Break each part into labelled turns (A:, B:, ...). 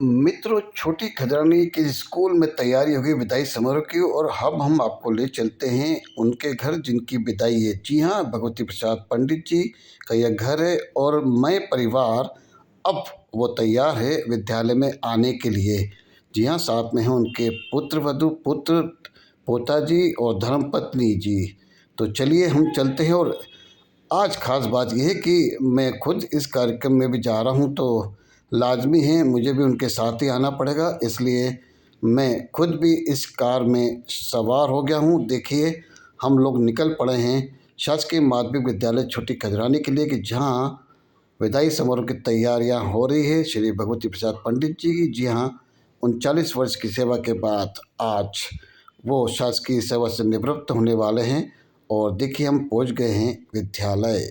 A: मित्रों, छोटी खजरानी के स्कूल में तैयारी हो गई विदाई समारोह की और अब हम आपको ले चलते हैं उनके घर जिनकी विदाई है। जी हाँ, भगवती प्रसाद पंडित जी का यह घर है और मैं परिवार अब वो तैयार है विद्यालय में आने के लिए। जी हाँ, साथ में हैं उनके पुत्र वधू, पुत्र, पोता जी और धर्मपत्नी जी। तो चलिए हम चलते हैं। और आज ख़ास बात यह है कि मैं खुद इस कार्यक्रम में भी जा रहा हूँ, तो लाज़मी है मुझे भी उनके साथ ही आना पड़ेगा। इसलिए मैं खुद भी इस कार में सवार हो गया हूँ। देखिए, हम लोग निकल पड़े हैं शासकीय माध्यमिक विद्यालय छोटी खजरानी के लिए, कि जहाँ विदाई समारोह की तैयारियाँ हो रही है श्री भगवती प्रसाद पंडित जी की। जी हाँ, 39 वर्ष की सेवा के बाद आज वो शासकीय सेवा से निवृत्त होने वाले हैं। और देखिए, हम पहुंच गए हैं विद्यालय।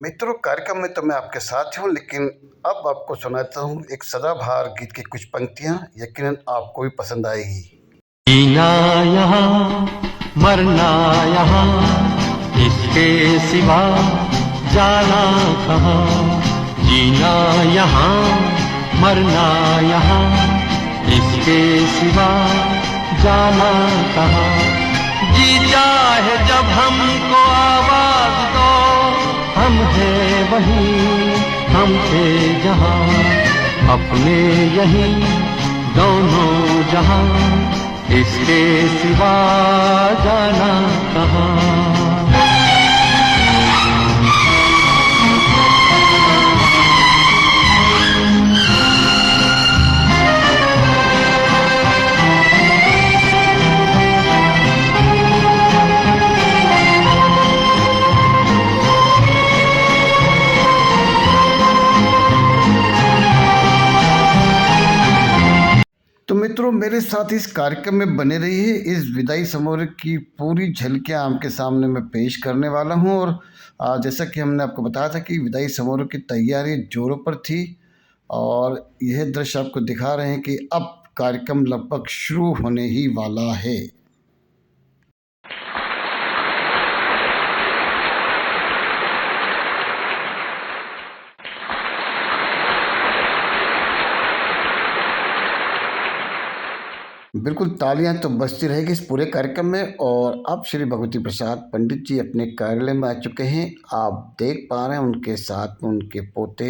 A: मित्रों, कार्यक्रम में तो मैं आपके साथ हूँ, लेकिन अब आपको सुनाता हूँ एक सदाबहार गीत की कुछ पंक्तियाँ। यकीनन आपको भी पसंद आएगी।
B: जीना यहाँ मरना यहाँ, इसके सिवा जाना कहाँ। जीना यहाँ मरना यहाँ, इसके सिवा जाना कहाँ। जी चाहे जब हमको आवाज दो, हम हैं वहीं, हम थे जहाँ, अपने यहीं दोनों जहाँ, इसके सिवा जाना कहाँ।
A: तो मित्रों, मेरे साथ इस कार्यक्रम में बने रहिए। इस विदाई समारोह की पूरी झलकियाँ आपके सामने मैं पेश करने वाला हूँ। और जैसा कि हमने आपको बताया था कि विदाई समारोह की तैयारी जोरों पर थी, और यह दृश्य आपको दिखा रहे हैं कि अब कार्यक्रम लगभग शुरू होने ही वाला है। बिल्कुल, तालियां तो बजती रहेगी इस पूरे कार्यक्रम में। और अब श्री भगवती प्रसाद पंडित जी अपने कार्यालय में आ चुके हैं। आप देख पा रहे हैं उनके साथ में उनके पोते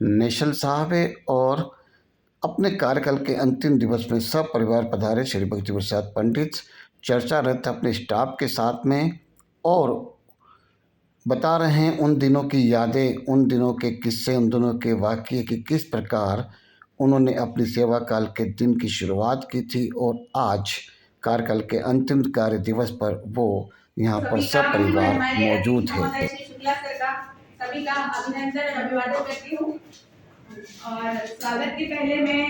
A: नेशल साहब है। और अपने कार्यकाल के अंतिम दिवस में सब परिवार पधारे श्री भगवती प्रसाद पंडित चर्चारत अपने स्टाफ के साथ में, और बता रहे हैं उन दिनों की यादें, उन दिनों के किस्से, उन दिनों के वाक़ये कि किस प्रकार उन्होंने अपनी सेवा काल के दिन की शुरुआत की थी। और आज कार्यकाल के अंतिम कार्य दिवस पर वो यहाँ पर सब परिवार मौजूद है।
C: सभी का अभिनंदन और अभिवादन करती हूँ। और स्वागत के पहले मैं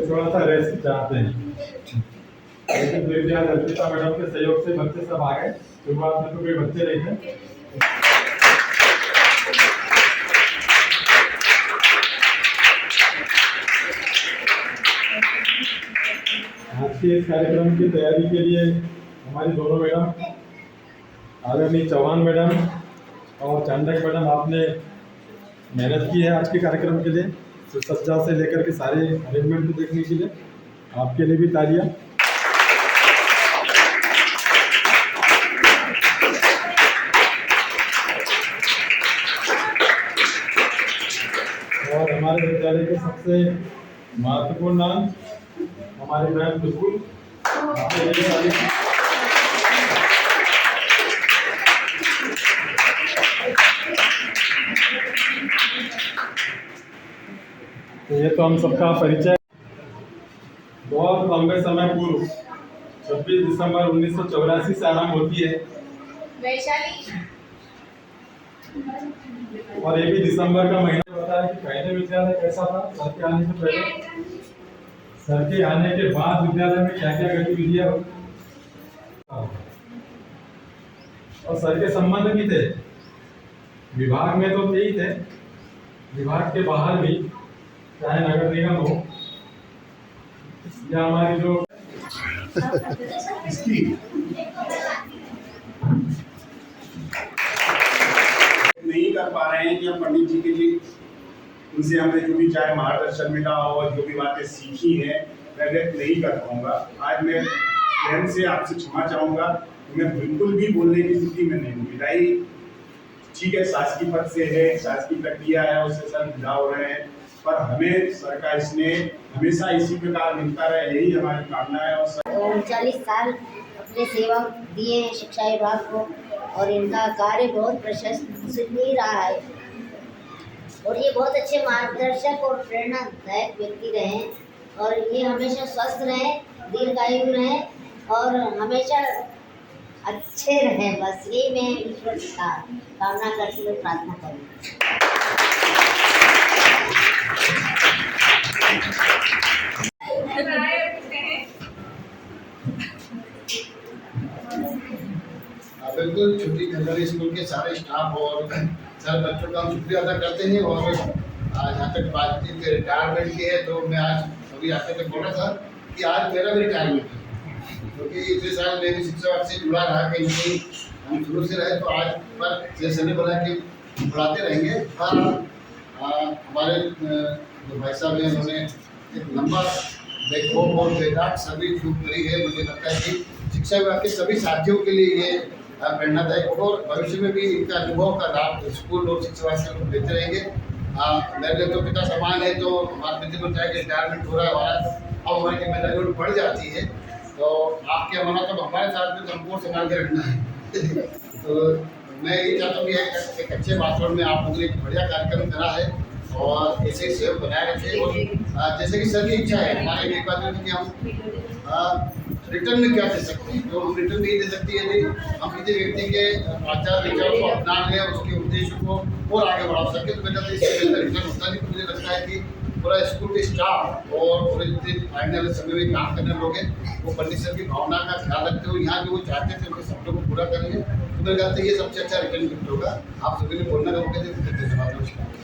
D: थोड़ा सा रेस्ट चाहते हैं, लेकिन फिर भी आज अर्पिता मैडम के सहयोग से बच्चे सब आ गए। शुरुआत में तो कोई बच्चे नहीं थे। आज के इस कार्यक्रम की तैयारी के लिए हमारी दोनों मैडम, आदरणीय चौहान मैडम और चांडक मैडम, आपने मेहनत की है आज के कार्यक्रम के लिए। सज्जा से लेकर के सारे अरेंजमेंट को देखने के लिए आपके लिए भी तालियां। और हमारे विद्यालय के सबसे महत्वपूर्ण नाम हमारे बहन खुशबू, तो ये तो हम सबका परिचय। बहुत लंबे समय पूर्व 26 दिसंबर 1984 से आरंभ होती है
C: वैशाली
D: और ये भी दिसंबर का महीना होता है। कि पहले विद्यालय कैसा था सर के आने से पहले, सर के आने के बाद विद्यालय में क्या क्या गतिविधियां और सर के संबंध भी थे। विभाग में तो थे ही थे, विभाग के बाहर भी, चाहे नगर निगम हो या हमारी जो
E: नहीं कर पा रहे हैं कि हम पंडित जी के लिए उनसे हमने जो भी चाहे मार्गदर्शन मिला और जो भी बातें सीखी हैं मैं व्यक्त नहीं कर पाऊंगा। आज मैं प्रेम से आपसे क्षमा चाहूँगा, मैं बिल्कुल भी बोलने की स्थिति में नहीं हूँ। विदाई ठीक है, शासकीय पद से है, शासकीय प्रक्रिया है, उससे सर विदा हो रहे हैं, पर हमें सर का स्नेह हमेशा इसी प्रकार मिलता रहे, यही हमारी कामना है। और सर
F: 39 साल अपने सेवा दिए हैं शिक्षा विभाग को और इनका कार्य बहुत प्रशंसनीय रहा है और ये बहुत अच्छे मार्गदर्शक और प्रेरणादायक व्यक्ति रहे और ये हमेशा स्वस्थ रहे, दीर्घायु रहे और हमेशा अच्छे रहे। बस यही मैं ईश्वर का कामना करती हुए प्रार्थना करूँगी।
A: बिल्कुल, छोटी खंडरी स्कूल के सारे स्टाफ और सर बच्चों का हम शुक्रिया अदा करते हैं। और जहाँ तक बातचीत रिटायरमेंट की है तो मैं आज अभी आते तक बोला था कि आज मेरा भी रिटायरमेंट है, क्योंकि इतने साल मेरी शिक्षा से जुड़ा रहा, कहीं कहीं हम शुरू से रहे, तो आज पर जैसे ने बोला कि पढ़ाते रहेंगे। हमारे जो भाई साहब हैं उन्होंने एक लंबा बेखौफ और बेदाग सर्विस शुरू करी है। मुझे लगता है कि शिक्षा विभाग के सभी साथियों के लिए ये प्रेरणादायक और भविष्य में भी इनका अनुभव का लाभ स्कूल और शिक्षा विभाग से लोग देते रहेंगे। मेरे तो पिता समान है, तो हमारे पिता बताया कि रिटायरमेंट हो रहा है हमारा, अब हमारी जिम्मेदारी और बढ़ जाती है, तो आपके हमारा तो हमारे साथ में तो हमको संभाल के रखना है। तो मैं ये चाहता हूँ कि एक अच्छे वातावरण में आप लोगों ने एक बढ़िया कार्यक्रम करा है और ऐसे ही सेव बनाए रखें। और जैसे कि सर की इच्छा है, हमारे एक बात है कि हम रिटर्न में क्या दे सकते हैं, तो हम रिटर्न नहीं दे सकते यदि हम किसी व्यक्ति के आचार विचार को अपना लें, उसके उद्देश्य को और आगे बढ़ा सके, तो मेरा इससे बेहतर रिटर्न होता नहीं। तो मुझे लगता है कि पूरा स्कूल के स्टाफ और पूरे जितने आने वाले समय में काम करने लोग हैं वो पंडित सर की भावना का ख्याल रखते हुए यहाँ जो वो चाहते थे उनके सपनों को पूरा करेंगे। तो मेरे ख्याल से ये सबसे अच्छा रिटर्न गिफ्ट होगा। आप सभी ने बोलने का मौका दिया, धन्यवाद, नमस्कार।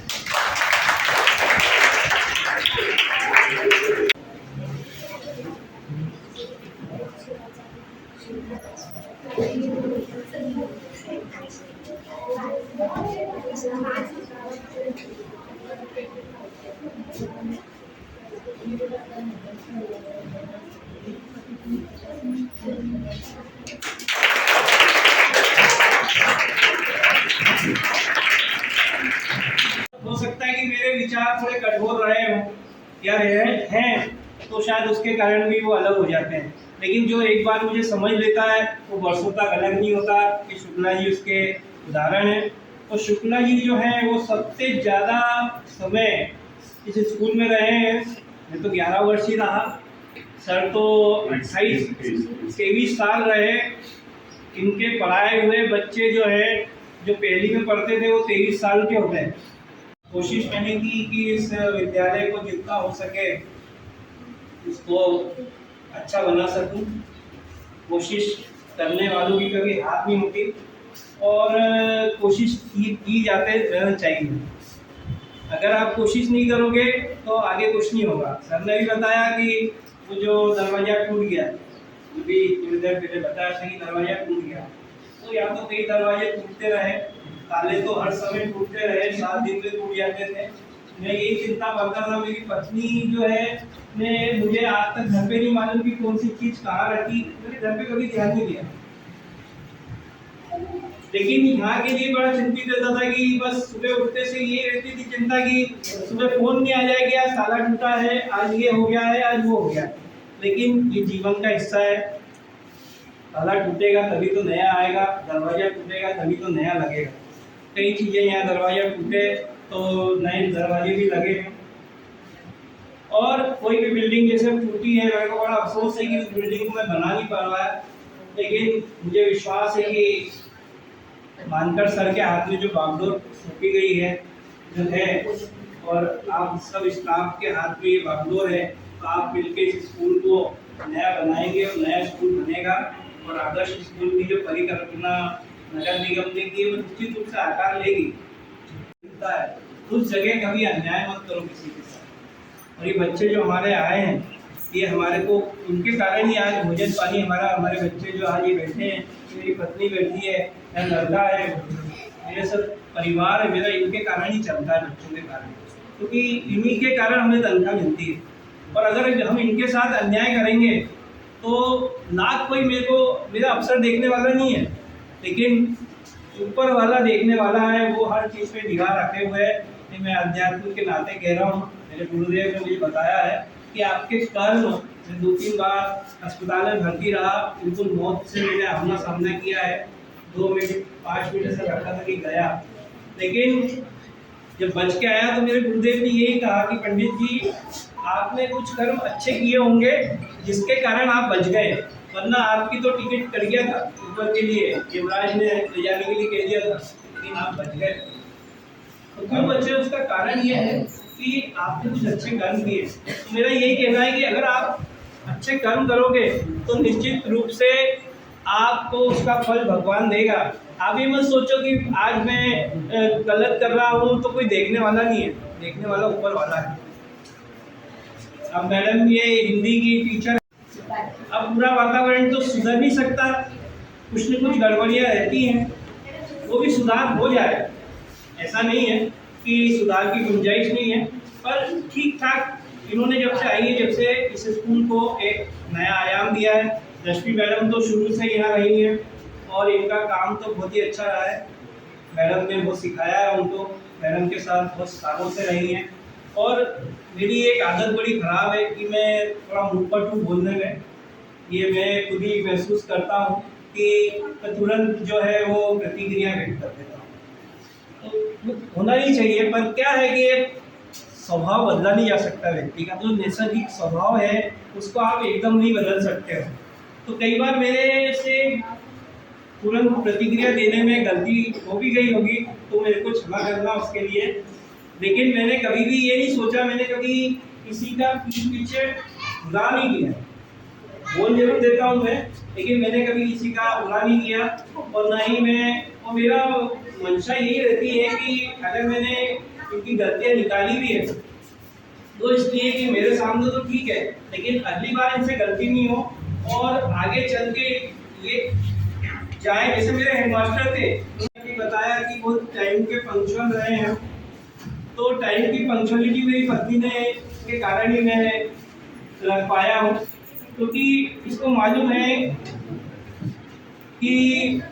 G: हो सकता है कि मेरे विचार थोड़े कठोर रहे हों या हैं, तो शायद उसके कारण भी वो अलग हो जाते हैं, लेकिन जो एक बार मुझे समझ लेता है वो वर्षों तक अलग नहीं होता। कि शुक्ला जी उसके उदाहरण हैं। और शुक्ला जी जो हैं वो सबसे ज़्यादा समय इस स्कूल में रहे हैं। मैं तो 11 वर्ष ही रहा, सर तो 23 साल रहे। इनके पढ़ाए हुए बच्चे जो है जो पहली में पढ़ते थे वो 23 साल के हो गए। कोशिश मैंने की कि इस विद्यालय को जितना हो सके इसको अच्छा बना सकूं। कोशिश करने वालों की कभी हाथ नहीं होती और कोशिश की जाते रहना चाहिए। अगर आप कोशिश नहीं करोगे तो आगे कुछ नहीं होगा। सर ने भी बताया कि वो जो दरवाज़ा टूट गया, जो भी थोड़ी देर पहले बताया था कि दरवाज़ा टूट गया, तो या तो कई दरवाजे टूटते रहे, ताले तो हर समय टूटते रहे, 7 दिन में टूट जाते थे। मैं यही चिंता करता था। मेरी पत्नी जो है ने मुझे आज तक घर पे नहीं मालूम कि कौन सी चीज़ कहाँ रखी, मैंने घर पे कभी ध्यान नहीं दिया। लेकिन यहाँ के लिए बड़ा चिंतित रहता था कि बस सुबह उठते से ये रहती थी चिंता कि सुबह फोन नहीं आ जाएगा, आज ताला टूटा है, आज ये हो गया है, आज वो हो गया। लेकिन ये जीवन का हिस्सा है। ताला टूटेगा तभी तो नया आएगा, दरवाजा टूटेगा तभी तो नया लगेगा। कई चीज़ें यहाँ दरवाजा टूटे तो नए दरवाजे भी लगे हैं। कोई भी बिल्डिंग जैसे टूटी है, मेरे को बड़ा अफसोस है कि उस बिल्डिंग को मैं बना नहीं पा रहा है, लेकिन मुझे विश्वास है कि मानकर सर के हाथ में जो बागडोर सौंपी गई है जो है, और आप सब स्टाफ के हाथ में ये बागडोर है, तो आप मिलकर इस स्कूल को नया बनाएंगे और नया स्कूल बनेगा। और आदर्श स्कूल की जो परिकल्पना नगर निगम ने की वो निश्चित रूप से आकार लेगी। उस जगह कभी अन्याय मत करो किसी के साथ। और ये बच्चे जो हमारे आए हैं, ये हमारे को उनके कारण ही आज भोजन पानी हमारे बच्चे जो आज ये बैठे हैं, मेरी पत्नी बैठी है, मेरा लड़का है, मेरे सब परिवार है मेरा, इनके कारण ही चलता है, बच्चों के कारण, क्योंकि इन्हीं के कारण हमें तनख्वाह मिलती है। और अगर हम इनके साथ अन्याय करेंगे तो ना कोई मेरा अफसर देखने वाला नहीं है, लेकिन ऊपर वाला देखने वाला है, वो हर चीज़ पे निगाह रखे हुए है। मैं अध्यात्म के नाते कह रहा हूँ, मेरे गुरुदेव ने मुझे बताया है कि आपके कर्म, मैं 2-3 बार अस्पताल में भर्ती रहा, बिल्कुल मौत से मैंने आमना सामना किया है, 2 मिनट 5 मिनट से रखा था कि गया, लेकिन जब बच के आया तो मेरे गुरुदेव ने यही कहा कि पंडित जी आपने कुछ कर्म अच्छे किए होंगे जिसके कारण आप बच गए, वरना आपकी तो टिकट कट गया था ऊपर के लिए, यमराज ने ले जाने के लिए कह दिया था, लेकिन आप बच गए। तो क्यों बचे, उसका कारण ये है कि आपने कुछ अच्छे कर्म किए। तो मेरा यही कहना है कि अगर आप अच्छे कर्म करोगे तो निश्चित रूप से आपको उसका फल भगवान देगा। आप ये मत सोचो कि आज मैं गलत कर रहा हूँ तो कोई देखने वाला नहीं है, देखने वाला ऊपर वाला है। अब मैडम ये हिंदी की टीचर, अब पूरा वातावरण तो सुधर नहीं सकता, कुछ न कुछ गड़बड़ियाँ रहती हैं, वो भी सुधार हो जाए, ऐसा नहीं है कि सुधार की गुंजाइश नहीं है, पर ठीक ठाक इन्होंने जब से आई है, जब से इस स्कूल को एक नया आयाम दिया है। रश्मि मैडम तो शुरू से यहाँ रही हैं और इनका काम तो बहुत ही अच्छा रहा है, मैडम ने बहुत सिखाया है उनको, मैडम के साथ बहुत सालों से रही हैं। और मेरी एक आदत बड़ी ख़राब है कि मैं थोड़ा मुँहपटू बोलने में, ये मैं खुद ही महसूस करता हूँ कि मैं तुरंत जो है वो प्रतिक्रिया व्यक्त कर देता हूँ, तो होना ही चाहिए। पर क्या है कि स्वभाव बदला नहीं जा सकता, व्यक्ति का जो नैसर्गिक स्वभाव है उसको आप एकदम नहीं बदल सकते हो। तो कई बार मेरे से तुरंत प्रतिक्रिया देने में गलती हो भी गई होगी, तो मेरे को क्षमा करना उसके लिए। लेकिन मैंने कभी भी ये नहीं सोचा, मैंने कभी किसी का पीछे बुरा नहीं किया, बोल जरूर देता हूँ मैं, लेकिन मैंने कभी किसी का बुरा नहीं किया। और ना ही और मेरा मंशा यही रहती है कि अगर मैंने इनकी गलतियाँ निकाली भी है तो इसलिए कि मेरे सामने तो ठीक है, लेकिन अगली बार इनसे गलती नहीं हो और आगे चल के ये जाए। जैसे मेरे हेडमास्टर थे, उन्होंने बताया कि वो टाइम के पंक्चुअल रहे हैं, तो टाइम की पंक्चुअलिटी मेरी पत्नी ने के कारण ही मैं लग पाया हूँ, क्योंकि इसको मालूम है कि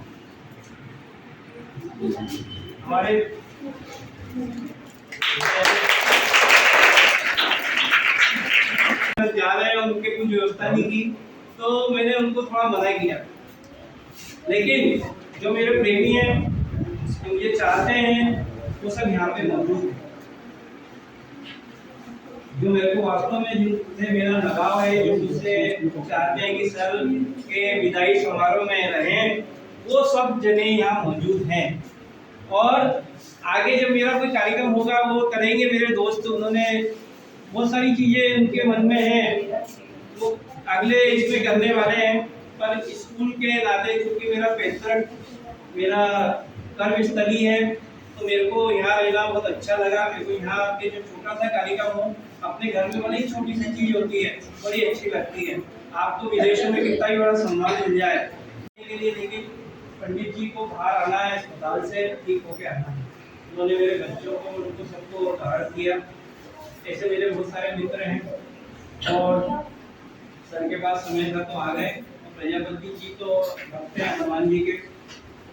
G: हमारे जा रहे हैं और उनके कुछ व्यवस्था नहीं की, तो मैंने उनको थोड़ा मना किया। लेकिन जो मेरे प्रेमी हैं, जो मुझे चाहते हैं, वो सब यहाँ पे मौजूद हैं। जो मेरे को वास्तव में जिनसे मेरा लगाव है, जो मुझसे चाहते हैं कि सर के विदाई समारोह में रहें, वो सब जने यहाँ मौजूद हैं। और आगे जब मेरा कोई कार्यक्रम होगा वो करेंगे मेरे दोस्त, उन्होंने बहुत सारी चीज़ें उनके मन में हैं, वो अगले इसमें करने वाले हैं। पर स्कूल के नाते क्योंकि मेरा पैतृक, मेरा कर्मस्थली है, तो मेरे को यहाँ रहना बहुत अच्छा लगा। मेरे को यहाँ के जो छोटा सा कार्यक्रम हो, अपने घर में बड़ी छोटी सी चीज़ होती है, बड़ी अच्छी लगती है। आपको विदेशों में कितना ही बड़ा सम्मान मिल जाए के लिए, लेकिन पंडित जी को बाहर आना है, अस्पताल से ठीक होके आना है। उन्होंने मेरे बच्चों को, उनको सबको धारण किया। ऐसे मेरे बहुत सारे मित्र हैं और सर के पास समय था तो आ गए। प्रजापति जी तो भक्त हैं हनुमान जी के,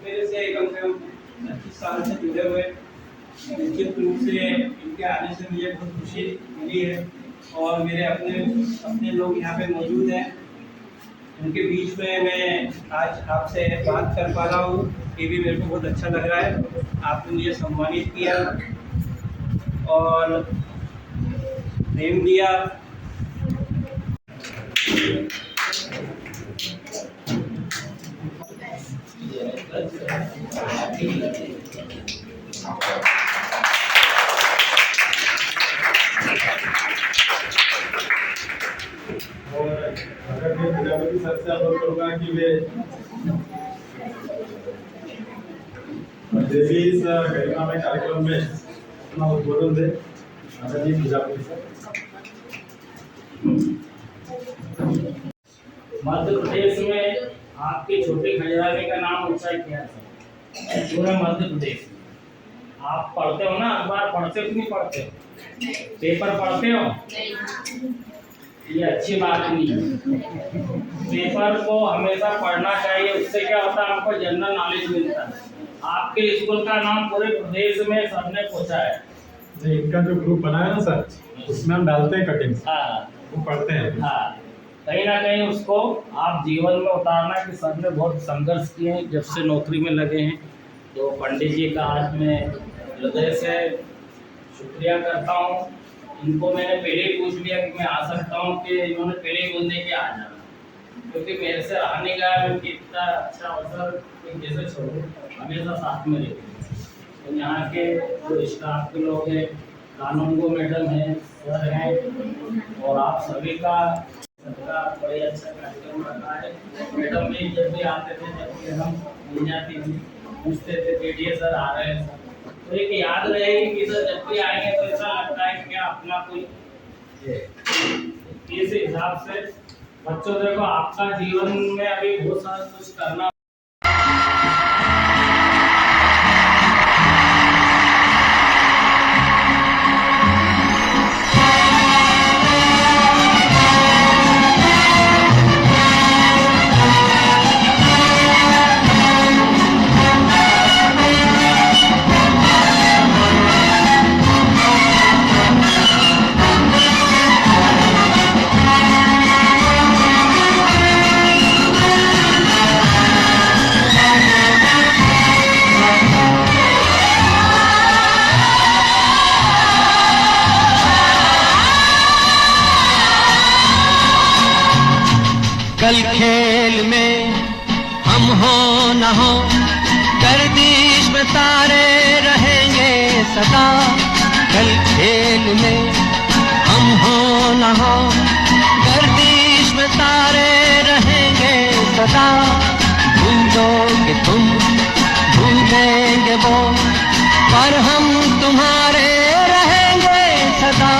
G: मेरे से कम 25 साल से जुड़े हुए। निश्चित रूप से इनके आने से मुझे बहुत खुशी मिली है और मेरे अपने लोग यहाँ पे मौजूद हैं, उनके बीच में मैं आज आपसे बात कर पा रहा हूँ, ये भी मेरे को बहुत अच्छा लग रहा है। आपने मुझे सम्मानित किया और प्रेम दिया,
D: और अगर मैं प्रजापति सर से अनुरोध करूँगा कि वे देवी इस गरिमा में कार्यक्रम में अपना उद्बोधन दे। आदरणीय प्रजापति सर।
H: मध्य प्रदेश में आपके छोटे खजराने का नाम ऊंचा किया है पूरे मध्य प्रदेश में। आप पढ़ते हो ना, अखबार पढ़ते हो कि नहीं पढ़ते हो? पेपर पढ़ते हो? ये अच्छी बात नहीं है। पेपर को हमेशा पढ़ना चाहिए, उससे क्या होता है, हमको जनरल नॉलेज मिलता है। आपके स्कूल का नाम पूरे प्रदेश में सबने पूछा है।
D: इनका जो ग्रुप बना है ना सर, उसमें हम डालते हैं कटिंग्स।
H: हाँ,
D: वो पढ़ते हैं।
H: हाँ, कहीं ना कहीं उसको आप जीवन में उतारना कि सर ने बहुत संघर्ष किए हैं जब से नौकरी में लगे हैं। तो पंडित जी का आज मैं हृदय से शुक्रिया करता हूँ। इनको मैंने पहले ही पूछ लिया कि मैं आ सकता हूँ, कि इन्होंने पहले ही बोल दिया कि आ जाना, क्योंकि मेरे से रहा नहीं गया। मैं कितना अच्छा अवसर कैसे छोड़ूं, हमेशा साथ में रहते हैं। तो यहाँ के जो स्टाफ के लोग हैं, कानून मैडम हैं, सर हैं, और आप सभी का सबका बड़े अच्छा कार्यक्रम रखा है। मैडम भी जब भी आते थे, जब भी हम मिल जाती थी, पूछते थे बेटिए सर आ रहे हैं सर। तो एक याद रहेगी कि सर जब भी आएंगे तो ऐसा लगता है कि अपना कोई इस हिसाब से बच्चों देखो, आपका जीवन में अभी बहुत सारा कुछ करना।
B: कल खेल में हम हो न हो, गर्दिश में तारे रहेंगे सदा। कल खेल में हम हो न हो, गर्दिश में तारे रहेंगे सदा। भूलोगे तुम, भूलेंगे वो, पर हम तुम्हारे रहेंगे सदा।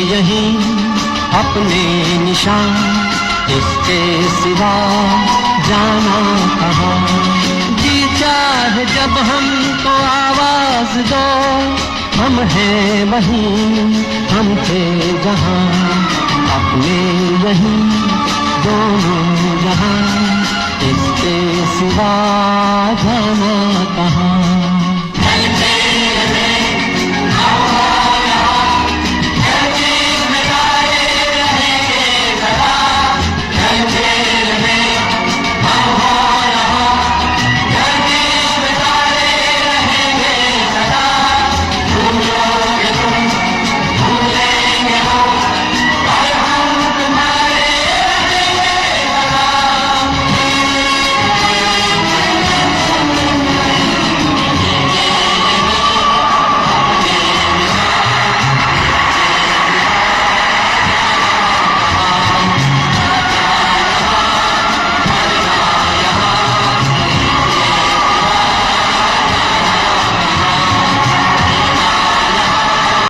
B: यहीं अपने निशान, इसके सिवा जाना कहाँ। जी चाहे जब हमको आवाज दो, हम हैं वहीं, हम थे जहाँ, अपने यहीं दोनों जहाँ, इसके सिवा जाना कहाँ।